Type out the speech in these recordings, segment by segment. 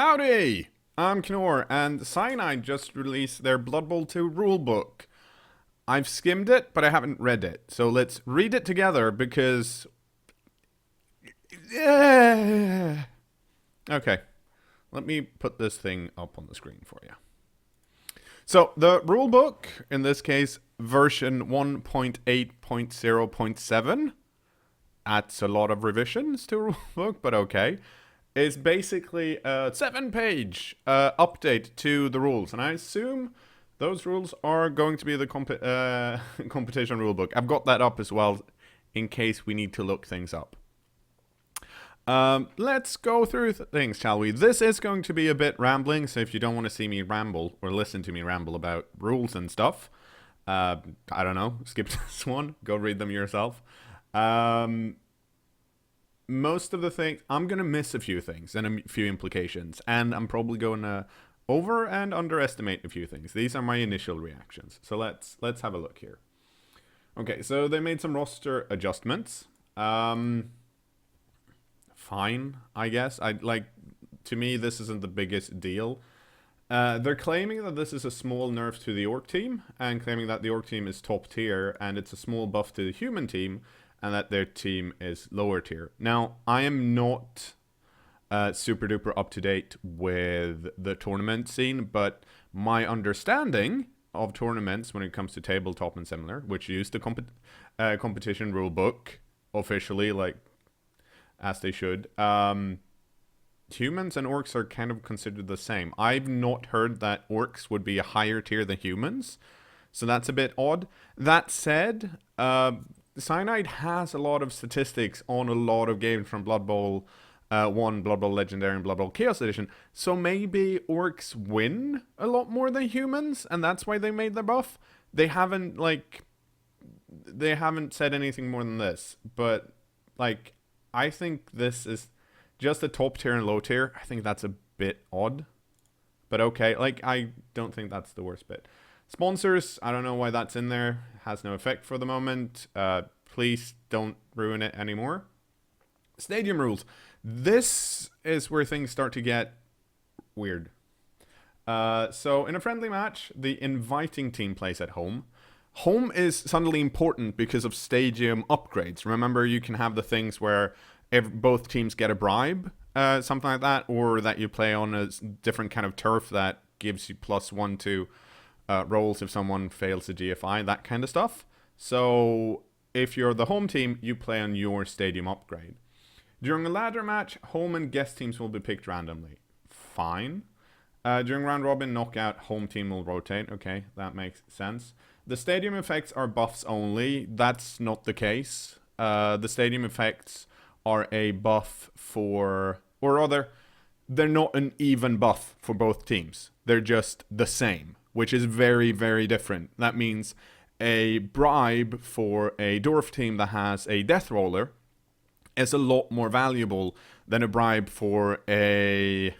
Howdy! I'm Knorr, and Cyanide just released their Blood Bowl 2 rulebook. I've skimmed it, but I haven't read it, so let's read it together because... Yeah. Okay, let me put this thing up on the screen for you. So, the rulebook, in this case, version 1.8.0.7, that's a lot of revisions to rulebook, but okay, is basically a 7-page update to the rules. And I assume those rules are going to be the competition rulebook. I've got that up as well in case we need to look things up. Let's go through things, shall we? This is going to be a bit rambling, so if you don't want to see me ramble or listen to me ramble about rules and stuff, I don't know, skip this one, go read them yourself. Most of the things, I'm going to miss a few things and a few implications, and I'm probably going to over and underestimate a few things. These are my initial reactions. So let's have a look here. Okay, so they made some roster adjustments. Fine, I guess. To me, this isn't the biggest deal. They're claiming that this is a small nerf to the Orc team, and claiming that the Orc team is top tier, and it's a small buff to the human team, and that their team is lower tier. Now, I am not super duper up to date with the tournament scene, but my understanding of tournaments when it comes to tabletop and similar, which use the competition rule book officially, like as they should, humans and orcs are kind of considered the same. I've not heard that orcs would be a higher tier than humans, so that's a bit odd. That said, Cyanide has a lot of statistics on a lot of games from Blood Bowl 1, Blood Bowl Legendary, and Blood Bowl Chaos Edition. So maybe orcs win a lot more than humans, and that's why they made their buff. They haven't said anything more than this. But, I think this is just a top tier and low tier. I think that's a bit odd. But okay, I don't think that's the worst bit. Sponsors, I don't know why that's in there. Has no effect for the moment. Please don't ruin it anymore. Stadium rules. This is where things start to get weird. So in a friendly match, the inviting team plays at home. Home is suddenly important because of stadium upgrades. Remember, you can have the things where both teams get a bribe, something like that, or that you play on a different kind of turf that gives you +1 to rolls if someone fails a GFI, that kind of stuff. So if you're the home team, you play on your stadium upgrade. During a ladder match, home and guest teams will be picked randomly. Fine. During round robin knockout, home team will rotate. Okay, that makes sense. The stadium effects are buffs only. That's not the case. The stadium effects are a buff for, or rather, they're not an even buff for both teams. They're just the same, which is very, very different. That means a bribe for a dwarf team that has a death roller is a lot more valuable than a bribe for a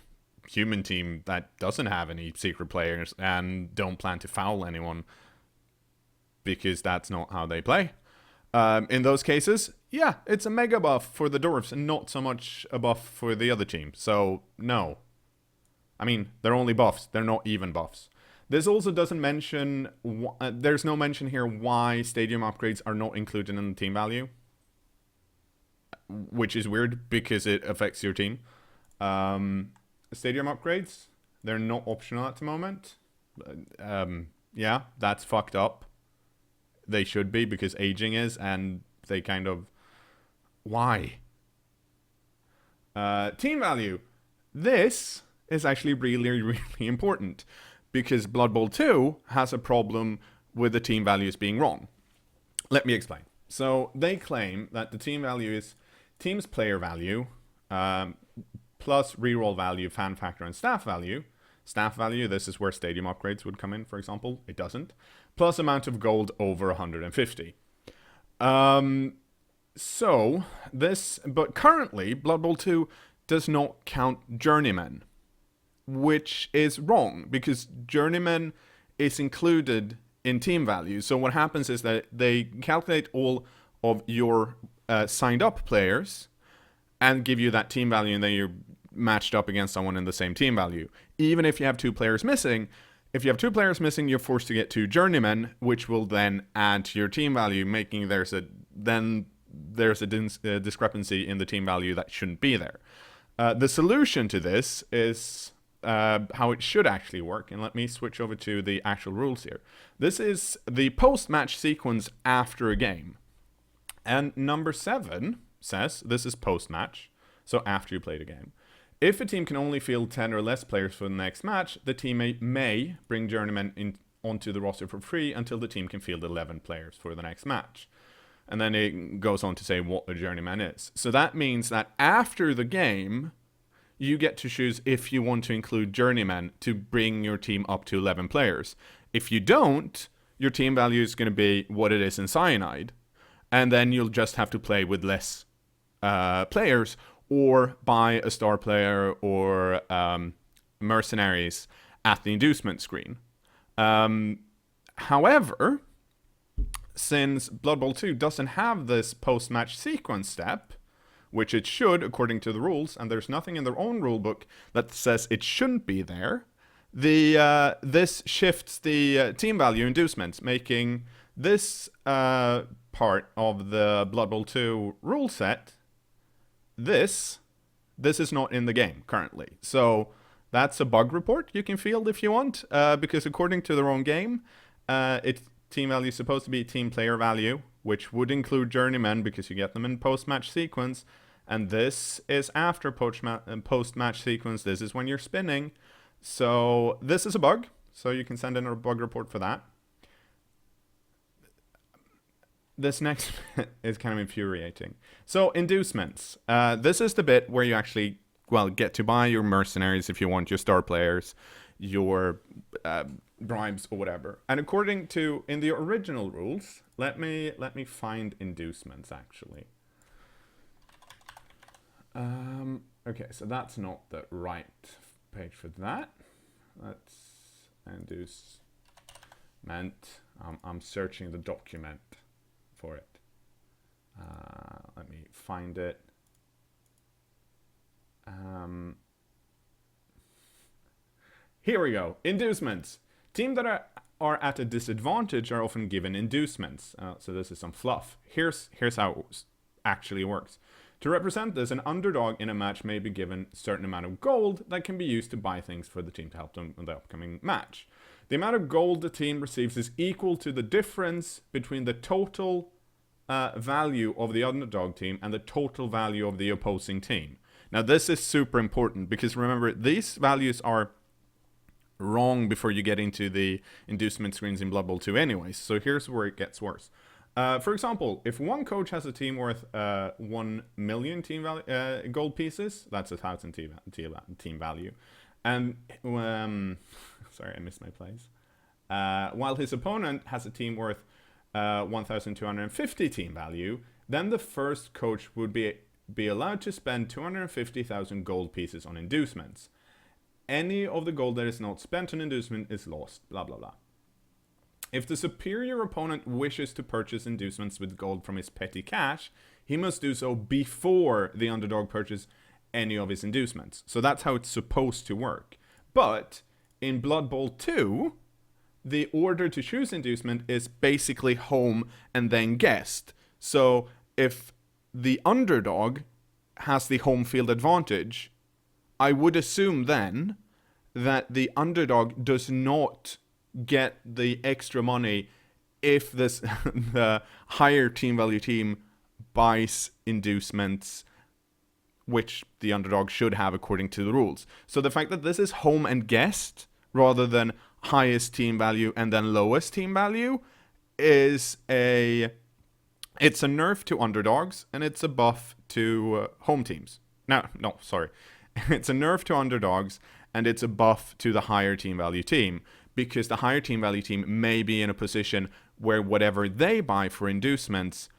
human team that doesn't have any secret players and don't plan to foul anyone, because that's not how they play. In those cases, yeah, it's a mega buff for the dwarves and not so much a buff for the other team. So, no. I mean, they're only buffs. They're not even buffs. This also doesn't mention, there's no mention here why stadium upgrades are not included in the team value, which is weird because it affects your team. Stadium upgrades, they're not optional at the moment. Yeah, that's fucked up. They should be, because aging is, and they kind of... Why? Team value. This is actually really, really important, because Blood Bowl 2 has a problem with the team values being wrong. Let me explain. So they claim that the team value is team's player value, plus reroll value, fan factor, and staff value. Staff value, this is where stadium upgrades would come in, for example. It doesn't. Plus amount of gold over 150. But currently, Blood Bowl 2 does not count journeymen, which is wrong, because journeymen is included in team value. So what happens is that they calculate all of your signed up players and give you that team value, and then matched up against someone in the same team value. Even if you have 2 players missing, if you have 2 players missing, you're forced to get 2 journeymen, which will then add to your team value, making there's a discrepancy in the team value that shouldn't be there. The solution to this is how it should actually work, and let me switch over to the actual rules here. This is the post-match sequence after a game. And number 7 says this is post-match, so after you played a game. If a team can only field 10 or less players for the next match, the teammate may bring journeymen onto the roster for free until the team can field 11 players for the next match. And then it goes on to say what a journeyman is. So that means that after the game, you get to choose if you want to include journeymen to bring your team up to 11 players. If you don't, your team value is going to be what it is in Cyanide. And then you'll just have to play with less players, or buy a star player or mercenaries at the inducement screen. However, since Blood Bowl 2 doesn't have this post-match sequence step, which it should according to the rules, and there's nothing in their own rulebook that says it shouldn't be there, this shifts the team value inducements, making this part of the Blood Bowl 2 rule set, this is not in the game currently. So that's a bug report you can field if you want, because according to their own game, team value is supposed to be team player value, which would include journeymen because you get them in post-match sequence, and this is after post-match sequence. This is when you're spinning. So this is a bug, so you can send in a bug report for that. This next is kind of infuriating. So inducements. This is the bit where you actually, get to buy your mercenaries if you want, your star players, your bribes or whatever. And according to, in the original rules, let me find inducements actually. Okay, so that's not the right page for that. Let's inducement. I'm searching the document for it. Let me find it. Here we go. Inducements. Teams that are at a disadvantage are often given inducements. So this is some fluff. Here's how it actually works. To represent this, an underdog in a match may be given a certain amount of gold that can be used to buy things for the team to help them in the upcoming match. The amount of gold the team receives is equal to the difference between the total value of the underdog team and the total value of the opposing team. Now this is super important because remember, these values are wrong before you get into the inducement screens in Blood Bowl 2 anyways. So here's where it gets worse. For example, if one coach has a team worth 1 million gold pieces, that's 1,000 team value. And sorry, I missed my place. While his opponent has a team worth 1,250 team value, then the first coach would be allowed to spend 250,000 gold pieces on inducements. Any of the gold that is not spent on inducement is lost, blah blah blah. If the superior opponent wishes to purchase inducements with gold from his petty cash, he must do so before the underdog purchases any of his inducements. So that's how it's supposed to work. But in Blood Bowl 2, the order to choose inducement is basically home and then guest. So if the underdog has the home field advantage, I would assume then that the underdog does not get the extra money if this the higher team value team buys inducements, which the underdog should have according to the rules. So the fact that this is home and guest rather than highest team value and then lowest team value is it's a nerf to underdogs and it's a buff to home teams. No, sorry. It's a nerf to underdogs and it's a buff to the higher team value team, because the higher team value team may be in a position where whatever they buy for inducements,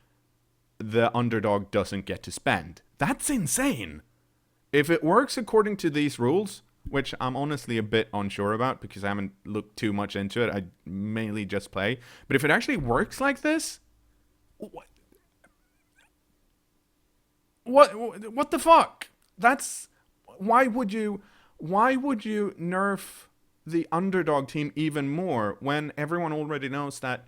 the underdog doesn't get to spend. That's insane. If it works according to these rules, which I'm honestly a bit unsure about because I haven't looked too much into it, I mainly just play, but if it actually works like this, what the fuck? why would you nerf the underdog team even more when everyone already knows that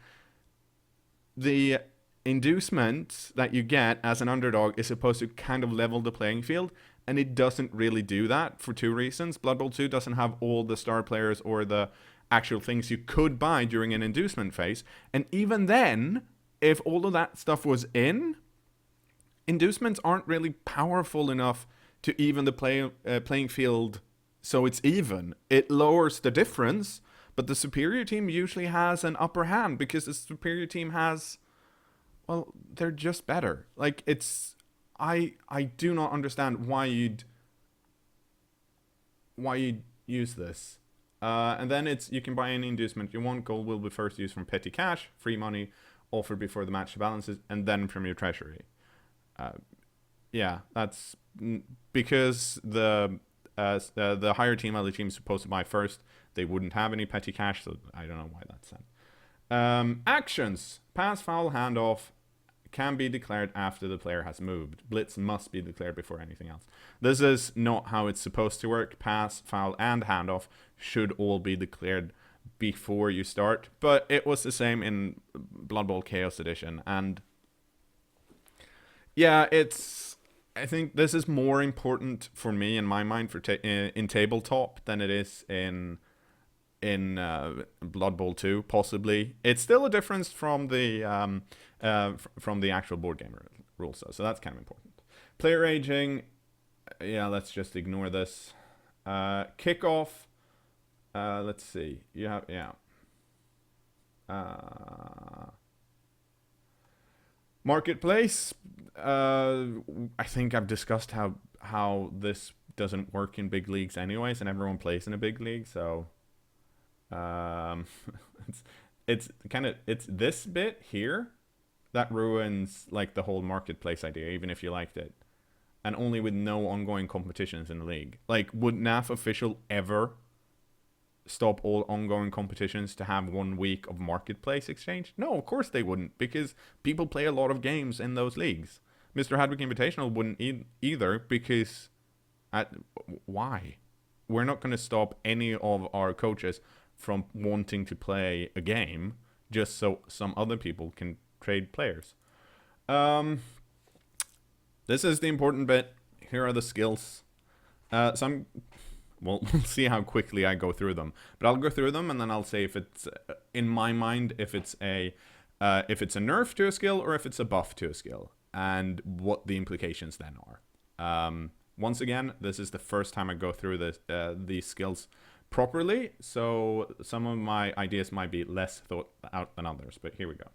the inducement that you get as an underdog is supposed to kind of level the playing field, and it doesn't really do that for two reasons. Blood Bowl 2 doesn't have all the star players or the actual things you could buy during an inducement phase, and even then, if all of that stuff was in, inducements aren't really powerful enough to even the playing field so it's even. It lowers the difference, but the superior team usually has an upper hand because the superior team has, well, they're just better. Like, it's, I do not understand why you'd use this. And then it's, you can buy any inducement you want. Gold will be first used from petty cash, free money offered before the match balances, and then from your treasury. Yeah, that's because the higher team, other team is supposed to buy first. They wouldn't have any petty cash, so I don't know why that's said. Actions: pass, foul, handoff can be declared after the player has moved. Blitz must be declared before anything else. This is not how it's supposed to work. Pass, foul, and handoff should all be declared before you start, but it was the same in Blood Bowl Chaos Edition, and yeah, I think this is more important for me in my mind for in tabletop than it is in Blood Bowl 2. Possibly, it's still a difference from the actual board game rules, though, so that's kind of important. Player aging, yeah, let's just ignore this. Kickoff, let's see. You have Marketplace. I think I've discussed how this doesn't work in big leagues anyways, and everyone plays in a big league, so it's this bit here that ruins like the whole marketplace idea, even if you liked it, and only with no ongoing competitions in the league. Like, would NAF official ever stop all ongoing competitions to have 1 week of marketplace exchange? No, of course they wouldn't, because people play a lot of games in those leagues. Mr. Hadwick Invitational wouldn't either, because why? We're not going to stop any of our coaches from wanting to play a game just so some other people can trade players. This is the important bit. Here are the skills. We'll see how quickly I go through them. But I'll go through them, and then I'll say if it's, in my mind, if it's a nerf to a skill or if it's a buff to a skill, and what the implications then are. Once again, this is the first time I go through these skills properly, so some of my ideas might be less thought out than others, but here we go.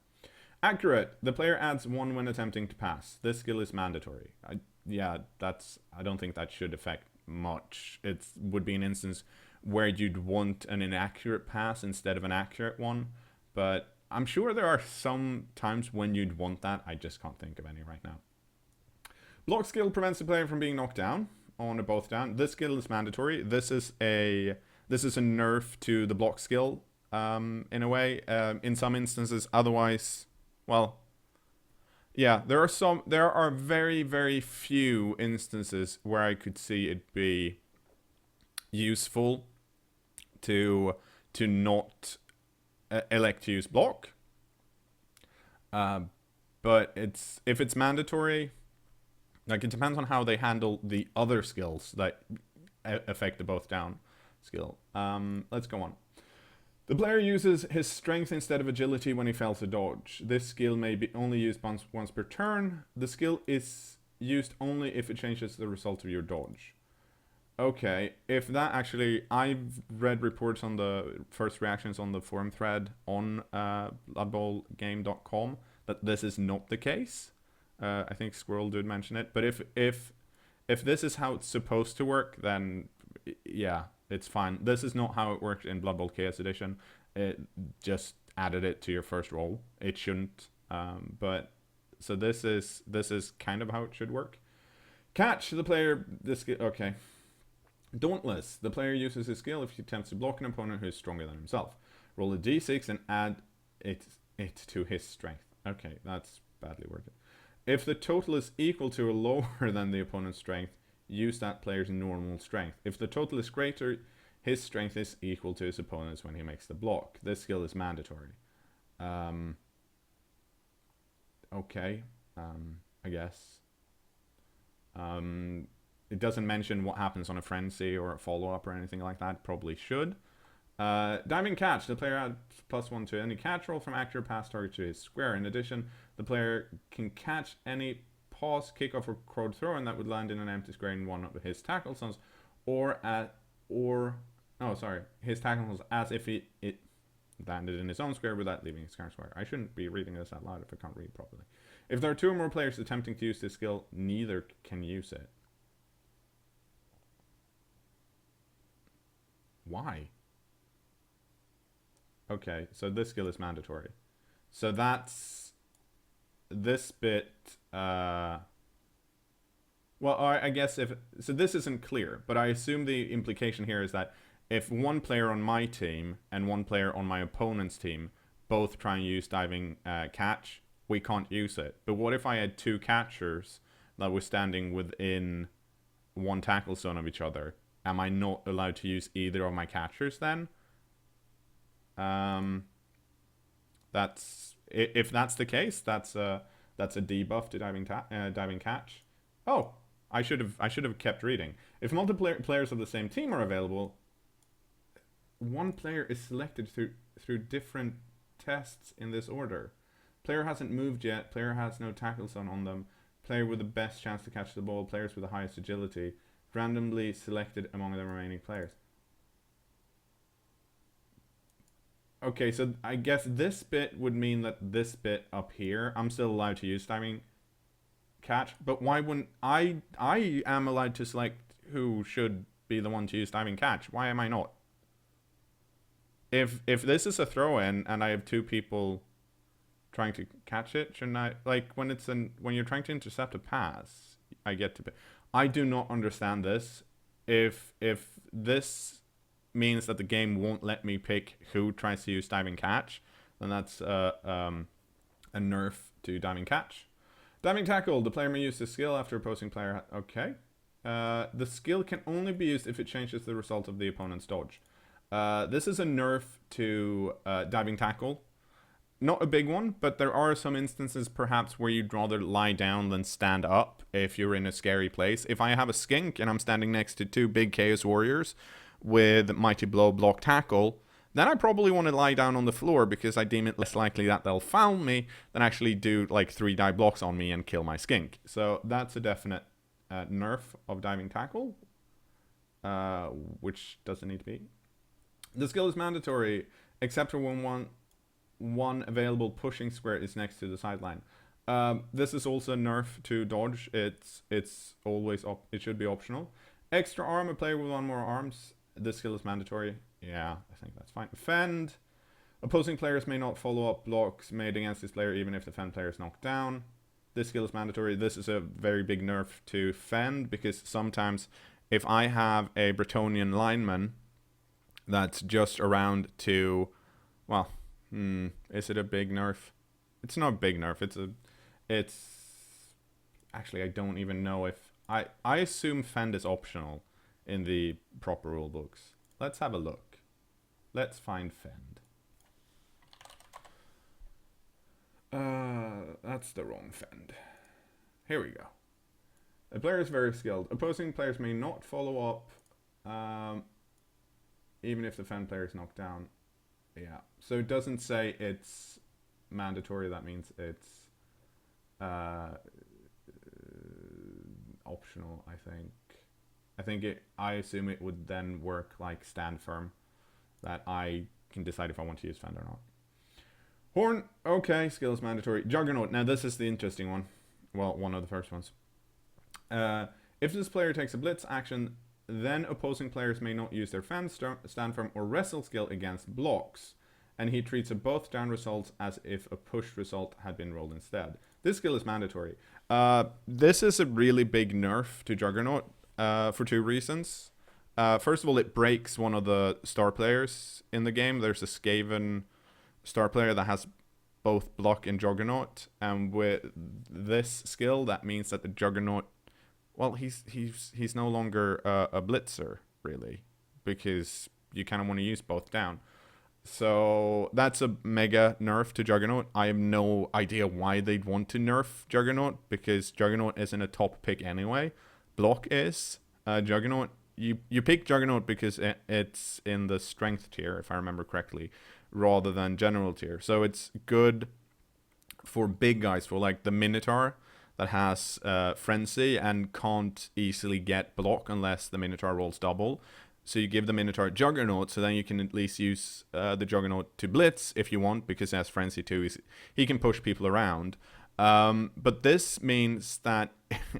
Accurate. The player adds 1 when attempting to pass. This skill is mandatory. I don't think that should affect much. It would be an instance where you'd want an inaccurate pass instead of an accurate one, but I'm sure there are some times when you'd want that. I just can't think of any right now. Block skill prevents the player from being knocked down on a both down. This skill is mandatory. This is a nerf to the block skill in a way. In some instances, otherwise, well, yeah, there are very, very few instances where I could see it be useful to not elect to use block. But if it's mandatory, like, it depends on how they handle the other skills that affect the both down skill. Let's go on. The player uses his strength instead of agility when he fails to dodge. This skill may be only used once per turn. The skill is used only if it changes the result of your dodge. Okay, if that actually... I've read reports on the first reactions on the forum thread on bloodbowlgame.com that this is not the case. I think Squirrel did mention it. But if this is how it's supposed to work, then yeah, it's fine. This is not how it worked in Blood Bowl Chaos Edition. It just added it to your first roll. It shouldn't. But so this is kind of how it should work. Catch the player. Okay. Dauntless. The player uses his skill if he attempts to block an opponent who is stronger than himself. Roll a d6 and add it to his strength. Okay, that's badly worded. If the total is equal to or lower than the opponent's strength, use that player's normal strength. If the total is greater, his strength is equal to his opponent's when he makes the block. This skill is mandatory. Okay, I guess. It doesn't mention what happens on a frenzy or a follow-up or anything like that. Probably should. Diving catch. The player adds +1 to any catch roll from actor pass target to his square. In addition, the player can catch any pass, kickoff, or crowd throw, and that would land in an empty square in one of his tackle zones, his tackle zones as if it landed in his own square without leaving his current square. I shouldn't be reading this out loud if I can't read properly. If there are 2 or more players attempting to use this skill, neither can use it. Why? Okay, so this skill is mandatory. So that's this bit. Well, I guess so this isn't clear, but I assume the implication here is that if one player on my team and one player on my opponent's team both try and use diving catch, we can't use it. But what if I had 2 catchers that were standing within 1 tackle zone of each other? Am I not allowed to use either of my catchers then? If that's the case, that's a debuff to diving catch. Oh, I should have kept reading. If multiple players of the same team are available, one player is selected through different tests in this order. Player hasn't moved yet. Player has no tackle zone on them. Player with the best chance to catch the ball. Players with the highest agility. Randomly selected among the remaining players. Okay, so I guess this bit would mean that this bit up here, I'm still allowed to use diving catch, but why wouldn't I am allowed to select who should be the one to use diving catch. Why am I not? If this is a throw-in and I have 2 people trying to catch it, shouldn't I, like when you're trying to intercept a pass, I get to I do not understand this. If this means that the game won't let me pick who tries to use diving catch, then that's a nerf to diving catch. Diving tackle. The player may use this skill after opposing player. Okay. The skill can only be used if it changes the result of the opponent's dodge. This is a nerf to diving tackle. Not a big one, but there are some instances perhaps where you'd rather lie down than stand up if you're in a scary place. If I have a skink and I'm standing next to 2 big Chaos Warriors with Mighty Blow block tackle, then I probably want to lie down on the floor because I deem it less likely that they'll foul me than actually do like 3 die blocks on me and kill my skink. So that's a definite nerf of diving tackle, which doesn't need to be. The skill is mandatory except for when one available pushing square is next to the sideline. This is also a nerf to dodge. It's always it should be optional. Extra arm, a player with 1 more arms. This skill is mandatory. Yeah, I think that's fine. Fend. Opposing players may not follow up blocks made against this player even if the fend player is knocked down. This skill is mandatory. This is a very big nerf to fend because sometimes if I have a Bretonian lineman that's just around to, well, is it a big nerf? It's not a big nerf. It's actually, I don't even know if I assume fend is optional in the proper rule books. Let's have a look. Let's find fend. That's the wrong fend. Here we go. The player is very skilled. Opposing players may not follow up even if the fend player is knocked down. Yeah, so it doesn't say it's mandatory. That means it's optional, I think. I assume it would then work like stand firm, that I can decide if I want to use fend or not. Horn, okay, skill is mandatory. Juggernaut, now this is the interesting one. Well, one of the first ones. If this player takes a blitz action, then opposing players may not use their fend, stand firm, or wrestle skill against blocks, and he treats both down results as if a push result had been rolled instead. This skill is mandatory. This is a really big nerf to Juggernaut for 2 reasons. First of all, it breaks one of the star players in the game. There's a Skaven star player that has both block and Juggernaut, and with this skill, that means that the Juggernaut well, he's no longer a blitzer really, because you kind of want to use both down. So that's a mega nerf to Juggernaut. I have no idea why they'd want to nerf Juggernaut, because Juggernaut isn't a top pick anyway. Block is. Juggernaut, you pick Juggernaut because it's in the strength tier, if I remember correctly, rather than general tier. So it's good for big guys, for like the Minotaur that has Frenzy and can't easily get block unless the Minotaur rolls double. So you give the Minotaur Juggernaut, so then you can at least use the Juggernaut to blitz if you want, because he has Frenzy too. He can push people around. But this means that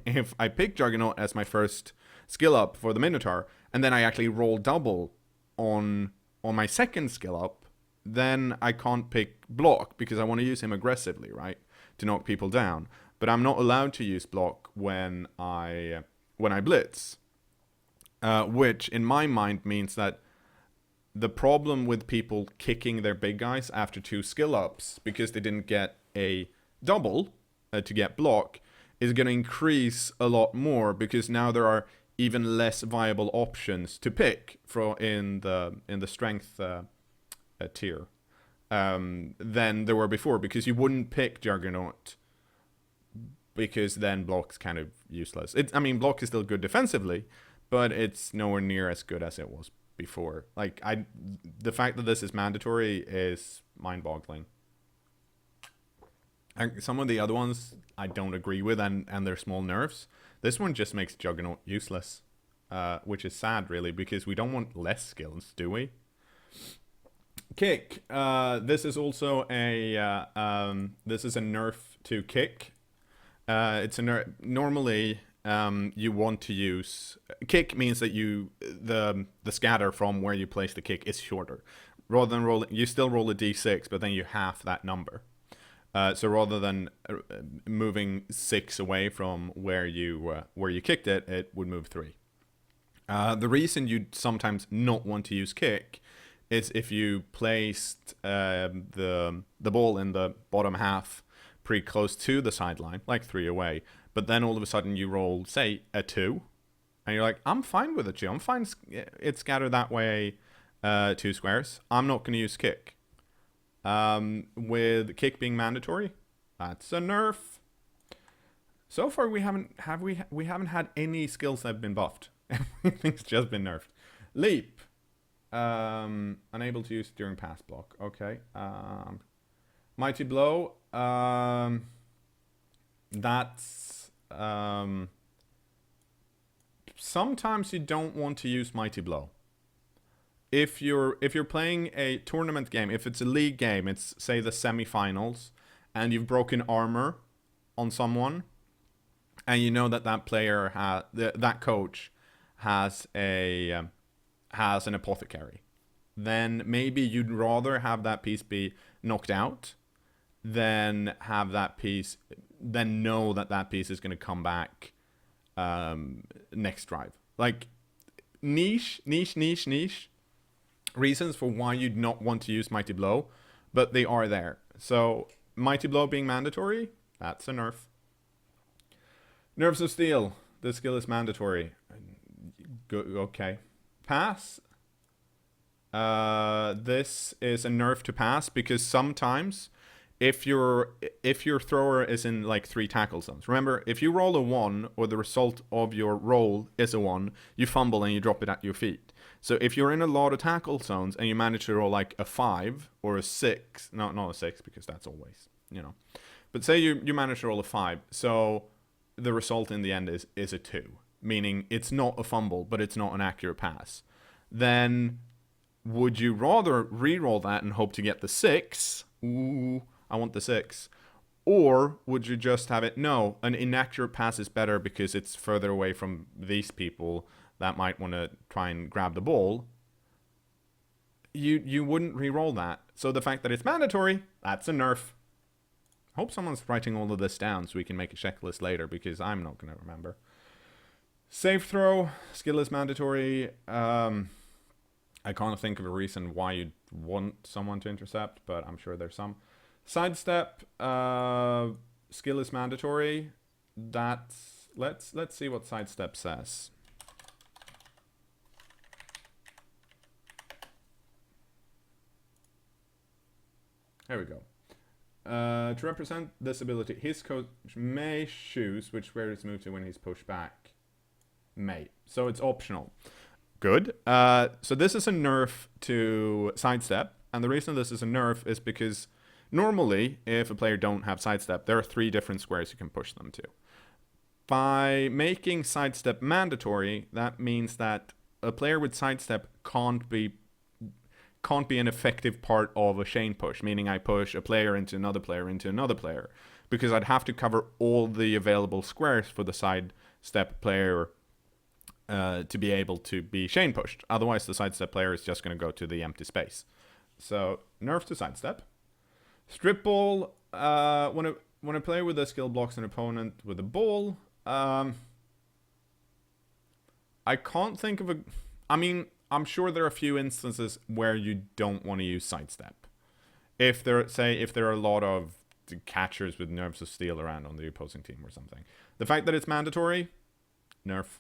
if I pick Juggernaut as my first skill up for the Minotaur, and then I actually roll double on my second skill up, then I can't pick block because I want to use him aggressively, right, to knock people down. But I'm not allowed to use block when I blitz, which in my mind means that the problem with people kicking their big guys after 2 skill ups because they didn't get a double to get block is going to increase a lot more, because now there are even less viable options to pick in the strength tier than there were before, because you wouldn't pick Juggernaut because then block's kind of useless. Block is still good defensively, but it's nowhere near as good as it was before. Like, the fact that this is mandatory is mind-boggling. And some of the other ones I don't agree with, and they're small nerfs. This one just makes Juggernaut useless, which is sad, really, because we don't want less skills, do we? Kick. This is also a nerf to kick. It's a nerf. Normally, you want to use kick means that the scatter from where you place the kick is shorter. Rather than rolling, you still roll a d6, but then you half that number. So rather than moving 6 away from where you kicked it, it would move 3. The reason you'd sometimes not want to use kick is if you placed the ball in the bottom half pretty close to the sideline, like 3 away, but then all of a sudden you roll, say, a 2, and you're like, I'm fine with a 2. I'm fine. It's scattered that way 2 squares. I'm not going to use kick. With kick being mandatory, that's a nerf. So far, we haven't had any skills that have been buffed. Everything's just been nerfed. Leap. Unable to use during pass block. Okay. Mighty Blow. That's sometimes you don't want to use Mighty Blow. If you're playing a tournament game, if it's a league game, it's say the semifinals, and you've broken armor on someone, and you know that player that coach has an apothecary, then maybe you'd rather have that piece be knocked out than have that piece, then know that piece is going to come back next drive. Like, niche reasons for why you'd not want to use Mighty Blow, but they are there. So Mighty Blow being mandatory, that's a nerf. Nerves of Steel. This skill is mandatory. Okay. Pass. This is a nerf to pass, because sometimes if your thrower is in like 3 tackle zones. Remember, if you roll a 1 or the result of your roll is a 1, you fumble and you drop it at your feet. So if you're in a lot of tackle zones and you manage to roll like a 5 or a 6, not a 6 because that's always, but say you manage to roll a 5, so the result in the end is a 2, meaning it's not a fumble, but it's not an accurate pass. Then would you rather re-roll that and hope to get the 6? Ooh, I want the 6. Or would you just have it, no, an inaccurate pass is better because it's further away from these people that might want to try and grab the ball? You wouldn't re-roll that. So the fact that it's mandatory, that's a nerf. I hope someone's writing all of this down so we can make a checklist later, because I'm not going to remember. Safe throw, skill is mandatory. I can't think of a reason why you'd want someone to intercept, but I'm sure there's some. Sidestep, skill is mandatory. That's Let's see what sidestep says. There we go. To represent this ability, his coach may choose which square is moved to when he's pushed back. May. So it's optional. Good. So this is a nerf to sidestep. And the reason this is a nerf is because normally, if a player don't have sidestep, there are 3 different squares you can push them to. By making sidestep mandatory, that means that a player with sidestep can't be an effective part of a chain push, meaning I push a player into another player into another player, because I'd have to cover all the available squares for the sidestep player to be able to be chain pushed. Otherwise, the sidestep player is just going to go to the empty space. So, nerf to sidestep. Strip ball, when a player with a skill blocks an opponent with a ball, I can't think of I'm sure there are a few instances where you don't want to use sidestep. If there are a lot of catchers with nerves of steel around on the opposing team or something. The fact that it's mandatory, nerf.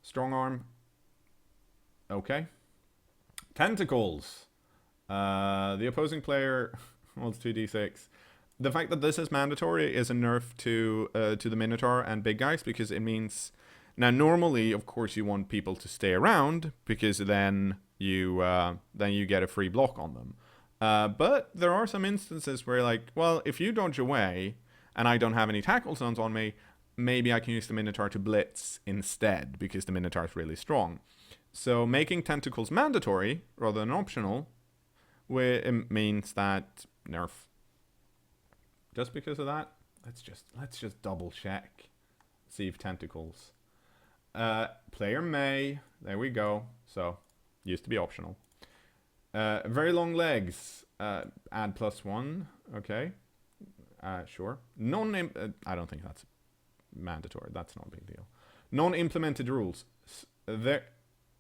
Strong arm, okay. Tentacles. The opposing player rolls 2d6. The fact that this is mandatory is a nerf to the Minotaur and big guys, because it means now normally, of course, you want people to stay around because then you get a free block on them. But there are some instances where, like, well, if you dodge away and I don't have any tackle zones on me, maybe I can use the Minotaur to blitz instead because the Minotaur is really strong. So making tentacles mandatory rather than optional, it means that nerf. Just because of that, let's just double check. See if tentacles. Player may. There we go. So used to be optional. Very long legs. Add +1. Okay. Sure. I don't think that's mandatory. That's not a big deal. Non-implemented rules.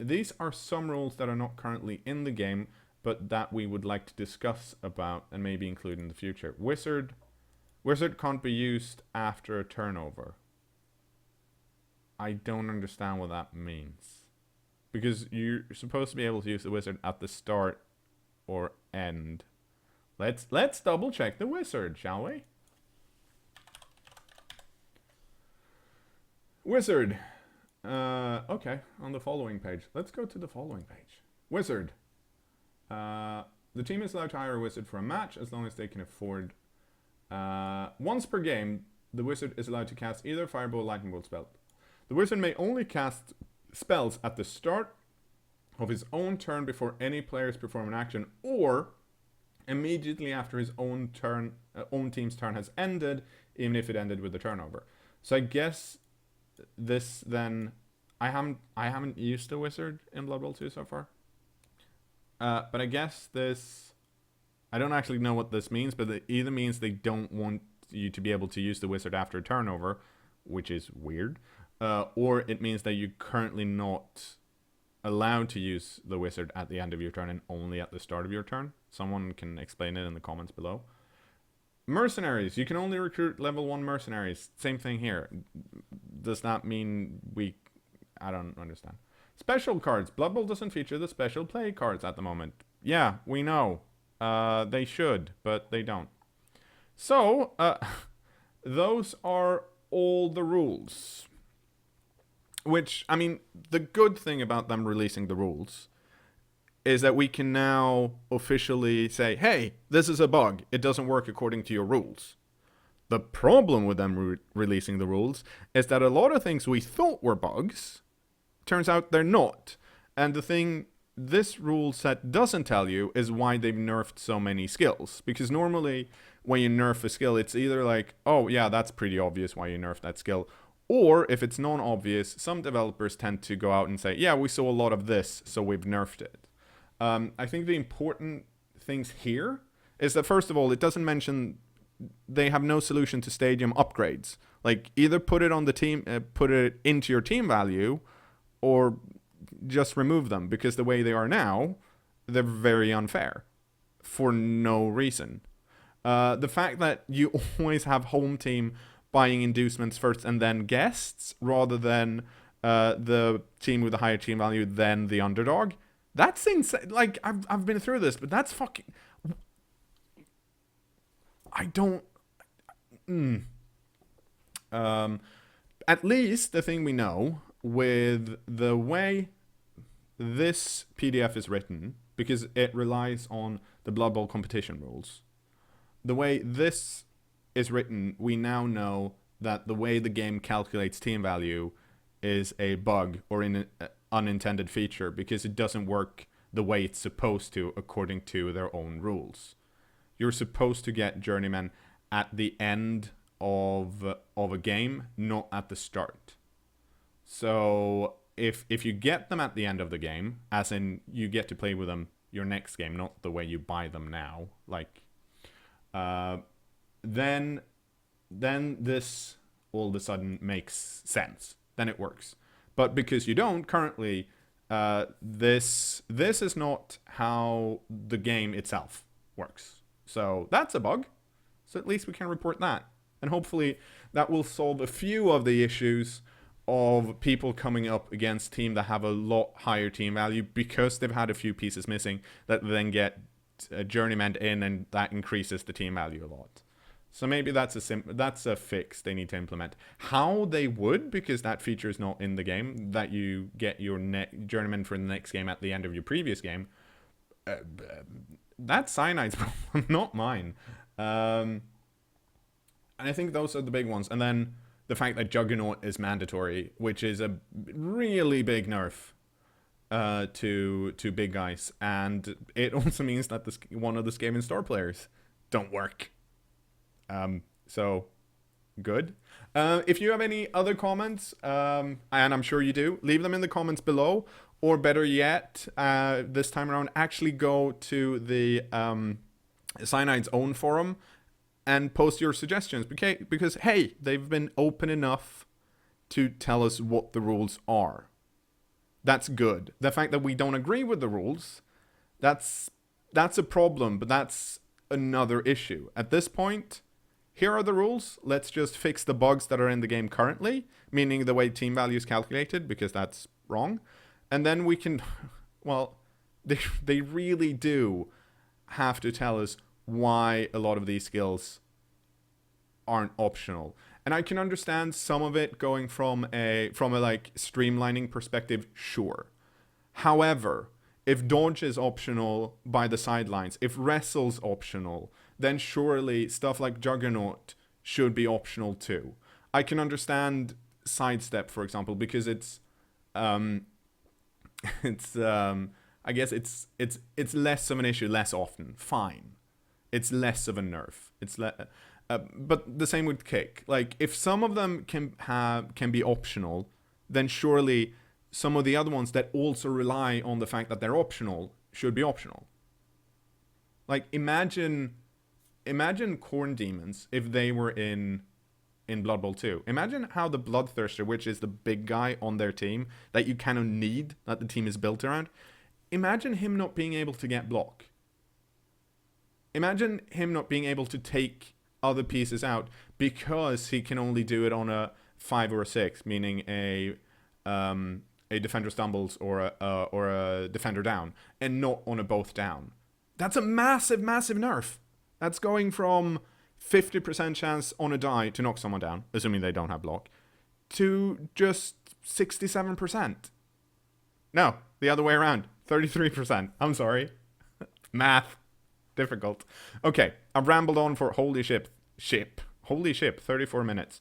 These are some rules that are not currently in the game, but that we would like to discuss about and maybe include in the future. Wizard can't be used after a turnover. I don't understand what that means. Because you're supposed to be able to use the wizard at the start or end. Let's double check the wizard, shall we? Wizard. Okay, on the following page. Let's go to the following page. Wizard. The team is allowed to hire a wizard for a match as long as they can afford. Once per game, the wizard is allowed to cast either fireball or lightning bolt spell. The wizard may only cast spells at the start of his own turn before any players perform an action, or immediately after his own team's turn has ended, even if it ended with a turnover. So I guess this then I haven't used the wizard in Blood Bowl 2 so far. But I guess this, I don't actually know what this means, but it either means they don't want you to be able to use the wizard after a turnover, which is weird, or it means that you're currently not allowed to use the wizard at the end of your turn and only at the start of your turn. Someone can explain it in the comments below. Mercenaries. You can only recruit level 1 mercenaries. Same thing here. Does that mean I don't understand. Special cards. Blood Bowl doesn't feature the special play cards at the moment. Yeah, we know. They should, but they don't. So, those are all the rules. Which, I mean, the good thing about them releasing the rules is that we can now officially say, hey, this is a bug. It doesn't work according to your rules. The problem with them releasing the rules is that a lot of things we thought were bugs, turns out they're not. And the thing this rule set doesn't tell you is why they've nerfed so many skills. Because normally when you nerf a skill, it's either like, oh yeah, that's pretty obvious why you nerfed that skill. Or if it's non-obvious, some developers tend to go out and say, yeah, we saw a lot of this, so we've nerfed it. I think the important things here is that, first of all, it doesn't mention they have no solution to stadium upgrades. Like, either put it on the team, put it into your team value, or just remove them, because the way they are now, they're very unfair for no reason. The fact that you always have home team buying inducements first and then guests, rather than the team with the higher team value then the underdog. That's insane. Like, I've been through this, but that's fucking... I don't... At least the thing we know with the way this PDF is written, because it relies on the Blood Bowl competition rules, the way this is written, we now know that the way the game calculates team value is a bug or an unintended feature, because it doesn't work the way it's supposed to according to their own rules. You're supposed to get journeymen at the end of a game, not at the start. So if you get them at the end of the game, as in you get to play with them your next game, not the way you buy them now, like then this all of a sudden makes sense. Then it works. But because you don't currently, this is not how the game itself works. So that's a bug. So at least we can report that. And hopefully that will solve a few of the issues of people coming up against teams that have a lot higher team value because they've had a few pieces missing that then get journeyman in, and that increases the team value a lot. So maybe that's a fix they need to implement. How they would, because that feature is not in the game, that you get your journeyman for the next game at the end of your previous game, that's Cyanide's problem, not mine. And I think those are the big ones. And then the fact that Juggernaut is mandatory, which is a really big nerf to big guys. And it also means that one of the Game and Store players don't work. So good. If you have any other comments, and I'm sure you do, leave them in the comments below. Or better yet, this time around, actually go to the Cyanide's own forum and post your suggestions, because hey, they've been open enough to tell us what the rules are. That's good. The fact that we don't agree with the rules, that's a problem, but that's another issue. At this point, here are the rules. Let's just fix the bugs that are in the game currently, meaning the way team value is calculated, because that's wrong. And then we can, well, they really do have to tell us why a lot of these skills aren't optional. And I can understand some of it going from a like streamlining perspective, sure. However, if dodge is optional by the sidelines, if wrestle's optional, then surely stuff like Juggernaut should be optional too. I can understand sidestep, for example, because it's I guess it's less of an issue less often. Fine. It's less of a nerf. But the same with kick. Like, if some of them can be optional, then surely some of the other ones that also rely on the fact that they're optional should be optional. Like, imagine Corn Demons if they were in Blood Bowl 2. Imagine how the Bloodthirster, which is the big guy on their team that you kind of need, that the team is built around, imagine him not being able to get block. Imagine him not being able to take other pieces out because he can only do it on a 5 or a 6, meaning a defender stumbles or a defender down, and not on a both down. That's a massive, massive nerf. That's going from 50% chance on a die to knock someone down, assuming they don't have block, to just 67%. No, the other way around. 33%. I'm sorry. Math. Difficult. Okay, I've rambled on for holy ship, 34 minutes.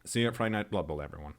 See you at Friday Night Blood Bowl, everyone.